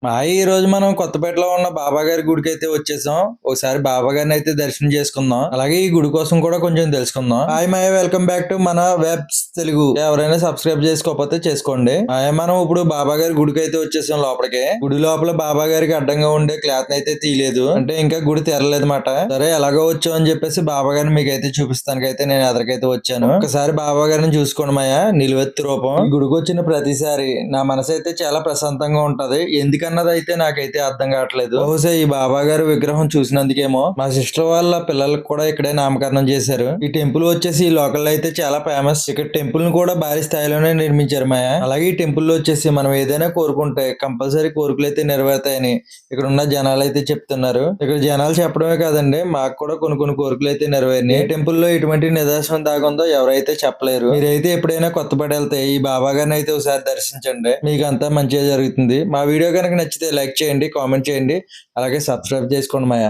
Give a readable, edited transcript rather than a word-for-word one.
ఈ రోజు మనం కొత్తపేటలో ఉన్న బాబా గారి గుడికైతే వచ్చేసాం. ఒకసారి బాబా గారిని అయితే దర్శనం చేసుకుందాం. అలాగే ఈ గుడి కోసం కూడా కొంచెం తెలుసుకుందాం. Hi Maya, welcome back to మన వెబ్స్ తెలుగు. ఎవరైనా సబ్స్క్రైబ్ చేసుకోకపోతే చేసుకోండి. మనం ఇప్పుడు బాబా గారి గుడికి అయితే వచ్చేసాం లోపలికి. గుడి లోపల బాబా గారికి అడ్డంగా ఉండే క్లాత్ అయితే తీయలేదు, అంటే ఇంకా గుడి తెరలేదు మాట. సరే ఎలాగో వచ్చాం అని చెప్పేసి బాబా గారిని మీకైతే చూపిస్తానికైతే నేను ఎదరికైతే వచ్చాను. ఒకసారి బాబా గారిని చూసుకోండి మాయ, నిలువెత్తు రూపం. ఈ గుడికి వచ్చిన ప్రతిసారి నా మనసు అయితే చాలా ప్రశాంతంగా ఉంటది. ఎందుకన్నది అయితే నాకైతే అర్థం కావట్లేదు. బహుశా ఈ బాబా గారి విగ్రహం చూసినందుకేమో మా సిస్టర్ వాళ్ళ పిల్లలకు కూడా ఇక్కడే నామకరణం చేశారు. ఈ టెంపుల్ వచ్చేసి ఈ లోకల్ లో అయితే చాలా ఫేమస్. ఇక్కడ టెంపుల్ ని కూడా భారీ స్థాయిలోనే నిర్మించారు మాయ. అలాగే ఈ టెంపుల్ లో వచ్చేసి మనం ఏదైనా కోరుకుంటే కంపల్సరీ కోరికలు అయితే నెరవేరుతాయని ఇక్కడ ఉన్న జనాలు అయితే చెప్తున్నారు. ఇక్కడ జనాలు చెప్పడమే కాదండి, మాకు కూడా కొన్ని కోరికలు అయితే నెరవేరినాయి. ఏ టెంపుల్ లో ఇటువంటి నిదర్శనం దాగుందో ఎవరైతే చెప్పలేరు. మీరైతే ఎప్పుడైనా కొత్తపేట వెళ్తే ఈ బాబా గారిని అయితే ఒకసారి దర్శించండి, మీకు అంతా మంచిగా జరుగుతుంది. మా వీడియో కనుక నచ్చితే లైక్ చేయండి, కామెంట్ చేయండి, అలాగే సబ్స్క్రైబ్ చేసుకోండి మాయా.